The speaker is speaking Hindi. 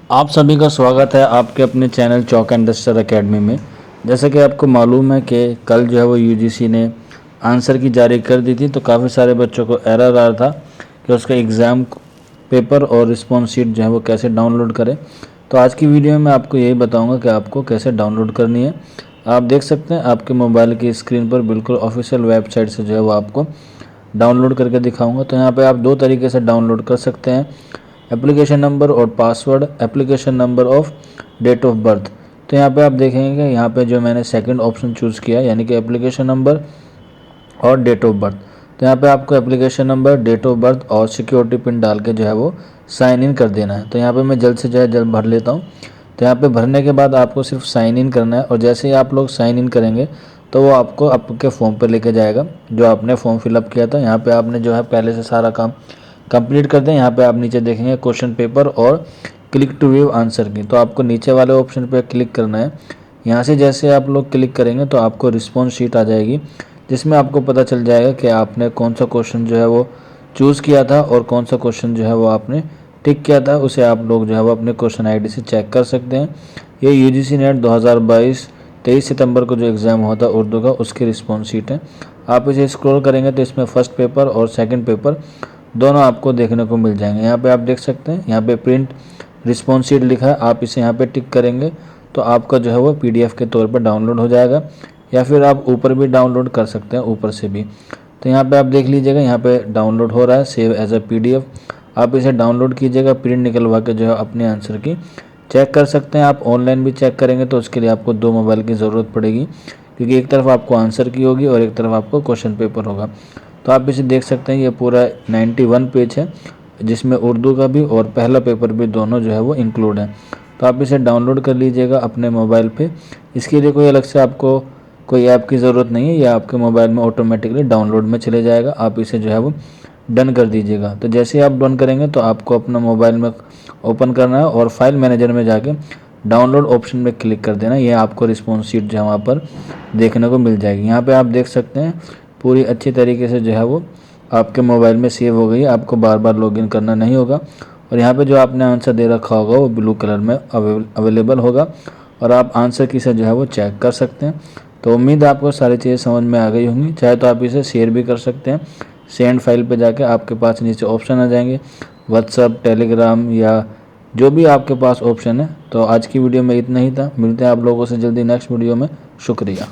आप सभी का स्वागत है आपके अपने channel chalk and duster academy में। जैसे कि आपको मालूम है कि कल जो है वो यूजीसी ने आंसर की जारी कर दी थी, तो काफ़ी सारे बच्चों को एरर आ रहा था कि उसका एग्ज़ाम पेपर और रिस्पॉन्स शीट जो है वो कैसे डाउनलोड करें। तो आज की वीडियो में मैं आपको यही बताऊंगा कि आपको कैसे डाउनलोड करनी है। आप देख सकते हैं आपके मोबाइल की स्क्रीन पर बिल्कुल ऑफिशियल वेबसाइट से जो है वो आपको डाउनलोड करके दिखाऊंगा। तो यहाँ पे आप दो तरीके से डाउनलोड कर सकते हैं, एप्लीकेशन नंबर और password, application number of date of birth. तो यहाँ पे आप देखेंगे यहाँ पे जो मैंने सेकंड ऑप्शन चूज़ किया यानी कि एप्लीकेशन नंबर और डेट ऑफ बर्थ। तो यहाँ पे आपको application number, date of birth और सिक्योरिटी पिन डाल के जो है वो साइन इन कर देना है। तो यहाँ पे मैं जल्द से जल्द भर लेता हूँ। तो यहाँ पे भरने के बाद आपको सिर्फ साइन इन करना है और जैसे ही आप लोग साइन इन करेंगे तो वो आपको आपके फॉर्म पे लेके जाएगा जो आपने फॉर्म फिलअप किया था। यहाँ पे आपने जो है पहले से सारा काम कंप्लीट कर दें। यहाँ पे आप नीचे देखेंगे क्वेश्चन पेपर और क्लिक टू व्यू आंसर की, तो आपको नीचे वाले ऑप्शन पे क्लिक करना है। यहाँ से जैसे आप लोग क्लिक करेंगे तो आपको रिस्पॉन्स शीट आ जाएगी जिसमें आपको पता चल जाएगा कि आपने कौन सा क्वेश्चन जो है वो चूज़ किया था और कौन सा क्वेश्चन जो है वो आपने टिक किया था। उसे आप लोग जो है वो अपने क्वेश्चन आईडी से चेक कर सकते हैं। ये यूजीसी नेट 2022 23 सितंबर को जो एग्ज़ाम हुआ था उर्दू का, उसकी रिस्पॉन्स शीट है। आप इसे स्क्रॉल करेंगे तो इसमें फर्स्ट पेपर और सेकंड पेपर दोनों आपको देखने को मिल जाएंगे। यहाँ पे आप देख सकते हैं यहाँ पे प्रिंट रिस्पॉन्स शीट लिखा है, आप इसे यहाँ पे टिक करेंगे तो आपका जो है वो पीडीएफ के तौर पर डाउनलोड हो जाएगा, या फिर आप ऊपर भी डाउनलोड कर सकते हैं, ऊपर से भी। तो यहाँ पे आप देख लीजिएगा यहाँ पे डाउनलोड हो रहा है, सेव एज अ पीडीएफ। आप इसे डाउनलोड कीजिएगा, प्रिंट निकलवा के जो है अपने आंसर की चेक कर सकते हैं। आप ऑनलाइन भी चेक करेंगे तो उसके लिए आपको दो मोबाइल की ज़रूरत पड़ेगी, क्योंकि एक तरफ आपको आंसर की होगी और एक तरफ आपको क्वेश्चन पेपर होगा। तो आप इसे देख सकते हैं, ये पूरा 91 पेज है जिसमें उर्दू का भी और पहला पेपर भी दोनों जो है वो इंक्लूड है। तो आप इसे डाउनलोड कर लीजिएगा अपने मोबाइल पे। इसके लिए कोई अलग से आपको कोई ऐप की ज़रूरत नहीं है, यह आपके मोबाइल में ऑटोमेटिकली डाउनलोड में चले जाएगा। आप इसे जो है वो डन कर दीजिएगा। तो जैसे ही आप डन करेंगे तो आपको अपना मोबाइल में ओपन करना है और फाइल मैनेजर में जाके डाउनलोड ऑप्शन में क्लिक कर देना। यह आपको रिस्पॉन्स शीट जो है वहाँ पर देखने को मिल जाएगी। यहाँ पे आप देख सकते हैं पूरी अच्छी तरीके से जो है वो आपके मोबाइल में सेव हो गई है, आपको बार बार लॉगिन करना नहीं होगा। और यहाँ पे जो आपने आंसर दे रखा होगा वो ब्लू कलर में अवेलेबल होगा और आप आंसर की से जो है वो चेक कर सकते हैं। तो उम्मीद है आपको सारी चीज़ें समझ में आ गई होंगी। चाहे तो आप इसे शेयर भी कर सकते हैं, सेंड फाइल पे जाके आपके पास नीचे ऑप्शन आ जाएंगे, व्हाट्सअप, टेलीग्राम या जो भी आपके पास ऑप्शन है। तो आज की वीडियो में इतना ही था, मिलते हैं आप लोगों से जल्दी नेक्स्ट वीडियो में। शुक्रिया।